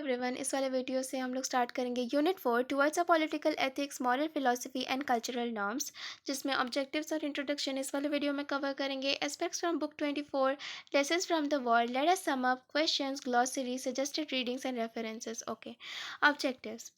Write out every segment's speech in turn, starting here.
Everyone, इस वाले video से हम लोग स्टार्ट करेंगे unit 4 towards a political ethics, moral philosophy and cultural norms, जिसमें ऑब्जेक्टिव्स और इंट्रोडक्शन इस वाले वीडियो में कवर करेंगे। Aspects from book 24, lessons from the world, let us sum up, questions, glossary, suggested readings and references. Okay, objectives.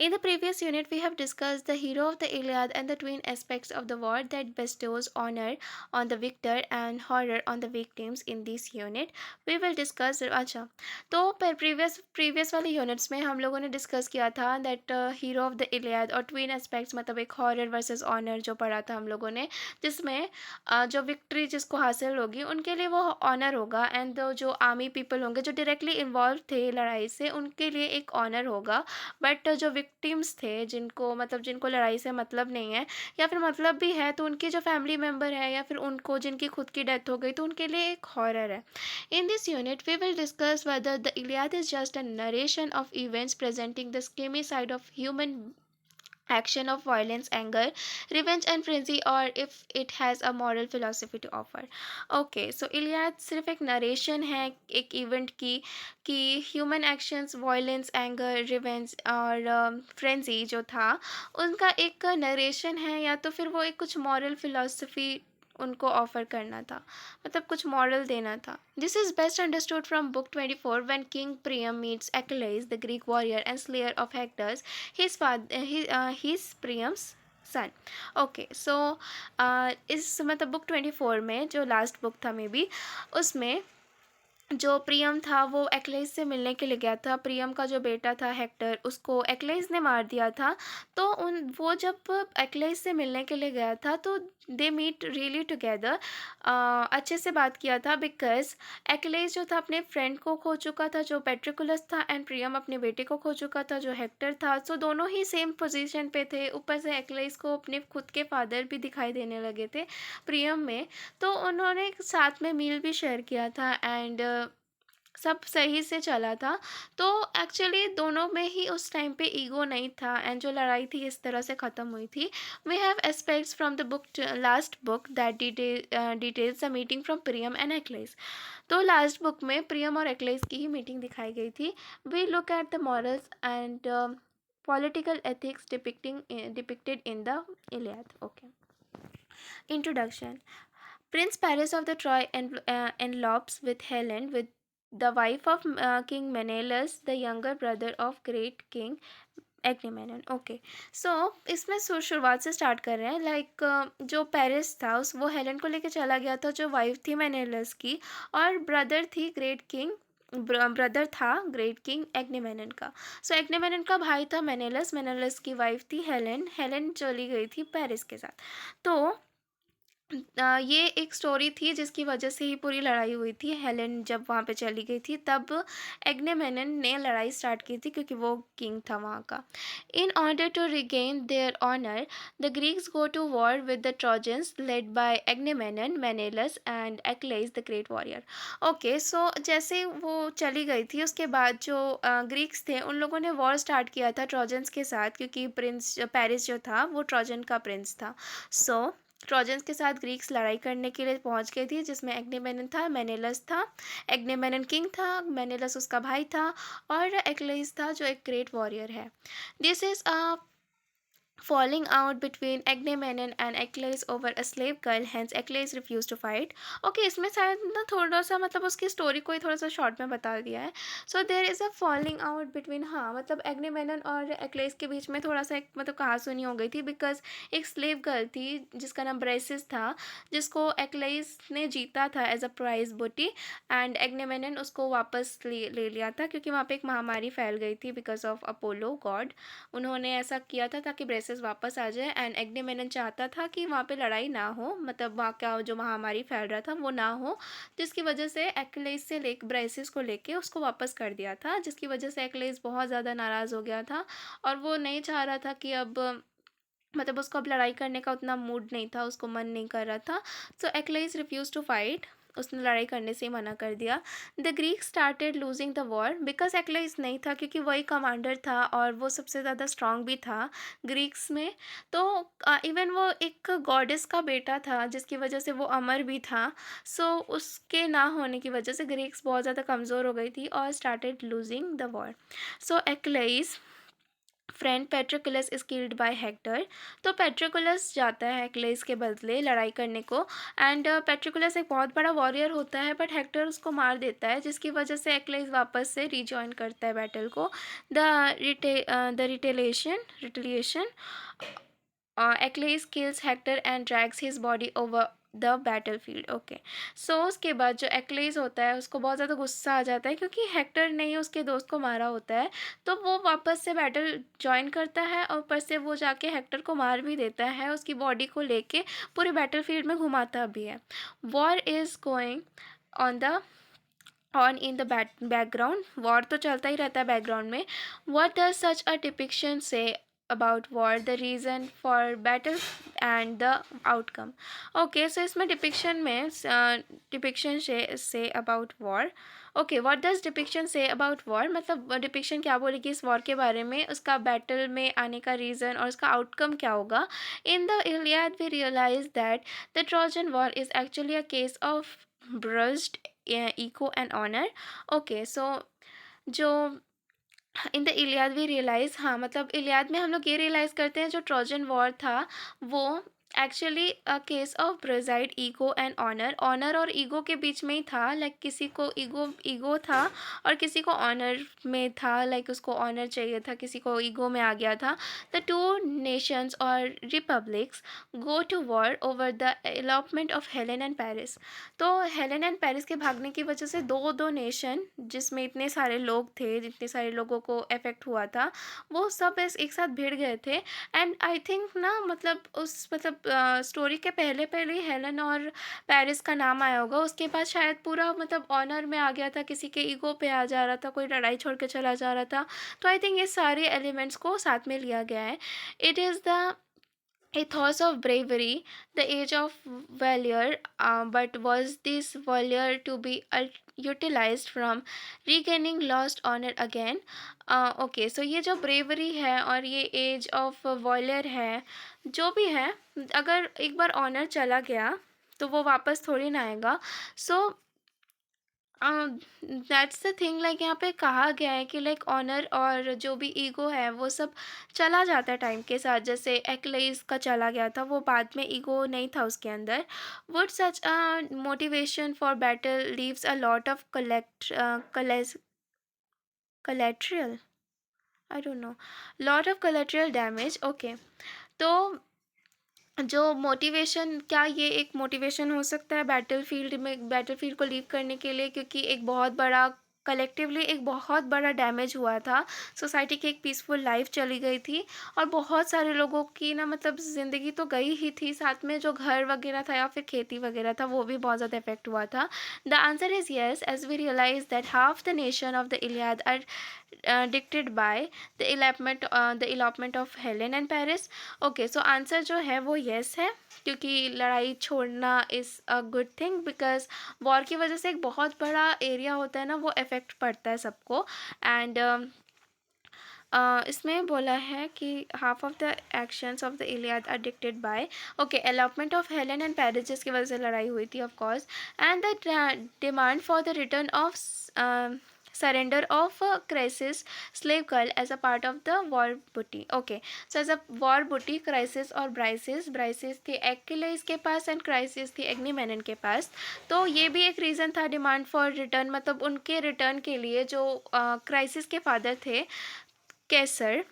In the previous unit, we have discussed the hero of the Iliad and the twin aspects of the war that bestows honor on the victor and horror on the victims. In this unit, we will discuss अच्छा, तो पर previous वाले units में हम लोगों ने discuss किया था दैट हीरो ऑफ द इलियाद और ट्विन एस्पेक्ट्स, मतलब एक हॉरर वर्सेस ऑनर जो पढ़ा था हम लोगों ने, जिसमें जो विक्ट्री जिसको हासिल होगी उनके लिए वो ऑनर होगा, एंड जो आर्मी पीपल होंगे जो डायरेक्टली इन्वॉल्व थे लड़ाई से उनके लिए एक ऑनर होगा। बट जो विक्टिम्स थे जिनको लड़ाई से मतलब नहीं है, या फिर मतलब भी है तो उनके जो फैमिली मेम्बर है या फिर उनको जिनकी खुद की डेथ हो गई तो उनके लिए एक हॉरर है। In this unit, we will discuss whether the Iliad is just a narration of events presenting the schemy side of human action of violence, anger, revenge and frenzy, or if it has a moral philosophy to offer. Okay, so Iliad सिर्फ एक narration है एक event की कि human actions, violence, anger, revenge और frenzy जो था उनका एक नरेशन है, या तो फिर वो एक कुछ मॉरल फिलॉसफी उनको ऑफर करना था, मतलब कुछ मॉरल देना था। This is best understood from book 24 when King Priam meets Achilles the Greek warrior and slayer of Hector's, his Priam's son. Okay, so इस मतलब बुक 24 में जो लास्ट बुक था मे बी, उसमें जो प्रियम था वो एक्लेस से मिलने के लिए गया था। प्रियम का जो बेटा था हेक्टर, उसको एक्लेस ने मार दिया था। तो वो जब एक्लेस से मिलने के लिए गया था तो दे मीट रियली टुगेदर, अच्छे से बात किया था, बिकॉज एक्लेस जो था अपने फ्रेंड को खो चुका था जो पेट्रिकुलस था, एंड प्रियम अपने बेटे को खो चुका था जो हेक्टर था। सो दोनों ही सेम पोजीशन पे थे। ऊपर से एक्लेस को अपने खुद के फादर भी दिखाई देने लगे थे प्रियम में, तो उन्होंने साथ में मील भी शेयर किया था, एंड सब सही से चला था। तो एक्चुअली दोनों में ही उस टाइम पे ईगो नहीं था, एंड जो लड़ाई थी इस तरह से ख़त्म हुई थी। We have aspects from the book last book that details the meeting from Priam and Achilles. तो लास्ट बुक में प्रियम और एक्लेस की ही मीटिंग दिखाई गई थी। We look at the morals and political ethics depicted in the Iliad. Okay, introduction. Prince Paris of the Troy envelopes with Helen, with the wife of King Menelaus, the younger brother of great King Agamemnon. Okay, so इसमें शुरुआत से start कर रहे हैं। Like जो Paris था वो Helen को लेके चला गया था जो वाइफ थी मेनेलस की, और ब्रदर था ग्रेट किंग एग्नीमेनन का। सो एग्नीमेनन का भाई था मेनेलस, मेनेलस की वाइफ थी हेलेन। हेलेन चली गई थी पेरिस के साथ। तो ये एक स्टोरी थी जिसकी वजह से ही पूरी लड़ाई हुई थी। हेलेन जब वहाँ पे चली गई थी तब एग्नेमेनन ने लड़ाई स्टार्ट की थी क्योंकि वो किंग था वहाँ का। In order to regain their honour, the Greeks go to war with the Trojans led by Agamemnon, Menelaus and Achilles the great warrior. Okay, so जैसे वो चली गई थी उसके बाद जो ग्रीक्स थे उन लोगों ने वॉर स्टार्ट किया था ट्रोजन्स के साथ, क्योंकि प्रिंस पेरिस जो था वो ट्रोजन का प्रिंस था। सो ट्रोजन्स के साथ ग्रीक्स लड़ाई करने के लिए पहुंच गई थी, जिसमें एग्नेमेनन था, मेनेलस था। एग्नेमेनन किंग था, मेनेलस उसका भाई था, और एक्लेस था जो एक ग्रेट वॉरियर है। This is a falling out between Agamemnon and Achilles over a slave girl, hence Achilles refused to fight. Okay, इसमें शायद ना थोड़ा सा मतलब उसकी स्टोरी को ही थोड़ा सा शॉर्ट में बता दिया है। So there is a falling out between, हाँ मतलब एग्नेमेनन और एक्लेस के बीच में थोड़ा सा एक मतलब कहासुनी हो गई थी, बिकॉज एक स्लेव गर्ल थी जिसका नाम ब्रेसिस था, जिसको एक्लेस ने जीता था एज अ प्राइज बूटी, एंड एग्नेमेनन उसको वापस ले लिया था क्योंकि वहाँ पे एक महामारी फैल गई थी बिकॉज ऑफ अपोलो गॉड। उन्होंने ऐसा किया था ताकि ब्रेसिस वापस आ जाए, एंड एग्नेमेनन चाहता था कि वहाँ पे लड़ाई ना हो, मतलब वहाँ का जो महामारी फैल रहा था वो ना हो, जिसकी वजह से एक्लेस से ब्रेसिस को लेके उसको वापस कर दिया था, जिसकी वजह से एक्लेस बहुत ज़्यादा नाराज़ हो गया था और वो नहीं चाह रहा था कि अब मतलब उसको अब लड़ाई करने का उतना मूड नहीं था, उसको मन नहीं कर रहा था। So Achilles refuse to fight. उसने लड़ाई करने से ही मना कर दिया। The Greek started losing the war because Achilles नहीं था, क्योंकि वही कमांडर था और वो सबसे ज़्यादा स्ट्रांग भी था ग्रीक्स में। तो इवन वो एक गॉडेस का बेटा था जिसकी वजह से वो अमर भी था। सो उसके ना होने की वजह से ग्रीक्स बहुत ज़्यादा कमज़ोर हो गई थी और started losing the war. So Achilles friend Patroclus is killed by Hector. तो पेट्रोकुलस जाता है एक्लेस के बदले लड़ाई करने को, एंड पेट्रोकुलस एक बहुत बड़ा वॉरियर होता है, बट हेक्टर उसको मार देता है, जिसकी वजह से एक्लेस वापस से रिजॉइन करता है बैटल को। The retaliation Achilles kills Hector and drags his body over the battlefield. Okay, so उसके बाद जो एक्लेस होता है उसको बहुत ज़्यादा गुस्सा आ जाता है, क्योंकि हेक्टर ने ही उसके दोस्त को मारा होता है। तो वो वापस से बैटल ज्वाइन करता है और ऊपर से वो जाके हेक्टर को मार भी देता है, उसकी बॉडी को लेके पूरे बैटल फील्ड में घुमाता भी है। War is going on the on in the background, war तो चलता ही रहता है बैकग्राउंड में। What does such a depiction say about war, the reason for battle and the outcome. Okay, so इसमें depiction say about war. Okay, what does depiction say about war, मतलब depiction क्या बोलेगी इस वॉर के बारे में, उसका बैटल में आने का रीज़न और उसका आउटकम क्या होगा। In the Iliad we realise that the Trojan war is actually a case of bruised ego and honour. Okay, so जो in the Iliad we realise, हाँ मतलब इलियाद में हम लोग ये रियलाइज़ करते हैं जो ट्रोजन वॉर था वो actually a case of bruised ego and honour, honour और ईगो के बीच में ही था। लाइक किसी को ईगो था और किसी को ऑनर में था, लाइक उसको ऑनर चाहिए था, किसी को ईगो में आ गया था। द टू नेशंस और republics go to war over the elopement of Helen and Paris. तो हेलेन एंड पेरिस के भागने की वजह से दो दो नेशन जिसमें इतने सारे लोग थे, जितने सारे लोगों को इफेक्ट हुआ था, वो सब एक साथ भिड़ गए थे। एंड आई थिंक ना मतलब उस मतलब स्टोरी के पहले पहले ही हेलन और पेरिस का नाम आया होगा, उसके बाद शायद पूरा मतलब ऑनर में आ गया था, किसी के ईगो पे आ जा रहा था, कोई लड़ाई छोड़ के चला जा रहा था। तो आई थिंक ये सारे एलिमेंट्स को साथ में लिया गया है। It is the ethos of bravery, the age of valor, but was this valor to be utilized from regaining lost honor again? Okay, so ये जो ब्रेवरी है और ये एज ऑफ वॉलियर है, जो भी है, अगर एक बार ऑनर चला गया तो वो वापस थोड़ी ना आएगा। So that's the thing, like यहाँ पे कहा गया है कि लाइक ऑनर और जो भी ईगो है वो सब चला जाता है टाइम के साथ। जैसे एक्लेस का चला गया था, वो बाद में ईगो नहीं था उसके अंदर। Would such a motivation for battle leaves a lot of collateral, I don't know, lot of collateral damage. Okay, तो जो मोटिवेशन, क्या ये एक मोटिवेशन हो सकता है बैटल फील्ड को लीव करने के लिए, क्योंकि एक बहुत बड़ा कलेक्टिवली एक बहुत बड़ा डैमेज हुआ था, सोसाइटी की एक पीसफुल लाइफ चली गई थी और बहुत सारे लोगों की ना मतलब ज़िंदगी तो गई ही थी, साथ में जो घर वगैरह था या फिर खेती वगैरह था वो भी बहुत ज़्यादा इफेक्ट हुआ था। The answer is yes, as we realise that half the nation of the Iliad are dictated by the elopement of Helen and Paris. Okay, so answer जो है वो येस है, क्योंकि लड़ाई छोड़ना is a good thing, because war की वजह से एक बहुत बड़ा एरिया होता है ना, वो इफ़ेक्ट पड़ता है सबको। एंड इसमें बोला है कि half of the actions of the Iliad are dictated by, okay, allotment of Helen and Paris जिसकी वजह से लड़ाई हुई थी of course, and the demand for the return of surrender of crisis slave girl as a part of the war booty। okay, so as a war booty, crisis और ब्राइसिस थी एक्लेस के पास and crisis थी एग्नीमेनन के पास। तो ये भी एक रीज़न था डिमांड फॉर रिटर्न, मतलब उनके रिटर्न के लिए जो क्राइसिस के फादर थे कैसर,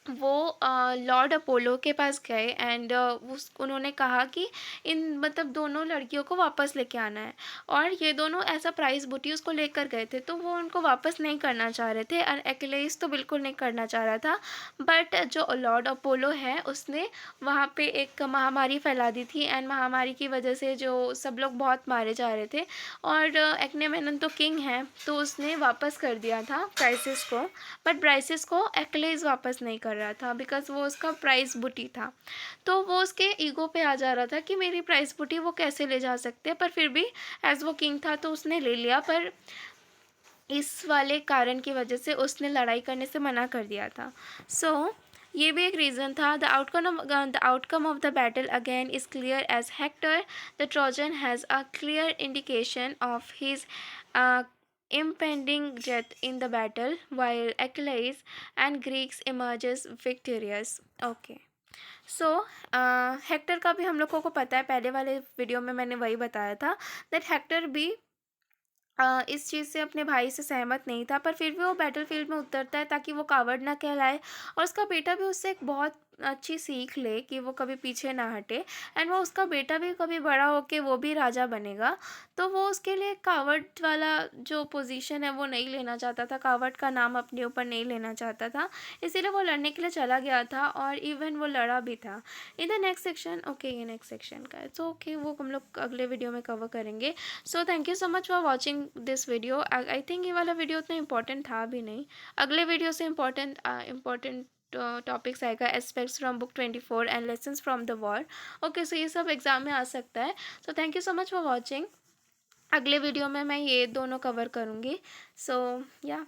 वो लॉर्ड अपोलो के पास गए एंड उन्होंने कहा कि इन मतलब दोनों लड़कियों को वापस लेके आना है, और ये दोनों ऐसा प्राइस बूटी उसको लेकर गए थे, तो वो उनको वापस नहीं करना चाह रहे थे और एक्लेस तो बिल्कुल नहीं करना चाह रहा था। बट जो लॉर्ड अपोलो है उसने वहाँ पे एक महामारी फैला दी थी, एंड महामारी की वजह से जो सब लोग बहुत मारे जा रहे थे, और एक्नेमेनन तो किंग है तो उसने वापस कर दिया था क्राइसिस को, बट ब्राइसिस को एक्लेस वापस नहीं कर रहा था बिकॉज़ वो उसका प्राइस बूटी था। तो वो उसके ईगो पे आ जा रहा था कि मेरी प्राइस बूटी वो कैसे ले जा सकते हैं, पर फिर भी एज़ वो किंग था तो उसने ले लिया, पर इस वाले कारण की वजह से उसने लड़ाई करने से मना कर दिया था। सो ये भी एक रीज़न था। The outcome of the battle again is clear as Hector the Trojan has a clear indication of his impending death in the battle, while Achilles and Greeks emerges victorious. Okay. So Hector का भी हम लोगों को पता है, पहले वाले video में मैंने वही बताया था दैट हेक्टर भी इस चीज़ से अपने भाई से सहमत नहीं था, पर फिर भी वो बैटलफील्ड में उतरता है ताकि वो कावर्ड ना कहलाए और उसका बेटा भी उससे एक बहुत अच्छी सीख ले कि वो कभी पीछे ना हटे, एंड वो उसका बेटा भी कभी बड़ा होके वो भी राजा बनेगा। तो वो उसके लिए कावर्ड वाला जो पोजीशन है वो नहीं लेना चाहता था, कावर्ड का नाम अपने ऊपर नहीं लेना चाहता था, इसीलिए वो लड़ने के लिए चला गया था और इवन वो लड़ा भी था। In the next section, okay ये नेक्स्ट सेक्शन का है, तो ओके वो हम लोग अगले वीडियो में कवर करेंगे। सो thank you so much for watching this video. I think ये वाला वीडियो उतना इंपॉर्टेंट था भी नहीं, अगले वीडियो से इम्पॉर्टेंट टॉपिक्स आएगा, aspects from book 24 and lessons from the war. Okay, so ये सब एग्जाम में आ सकता है। So thank you so much for watching. अगले वीडियो में मैं ये दोनों कवर करूँगी। सो या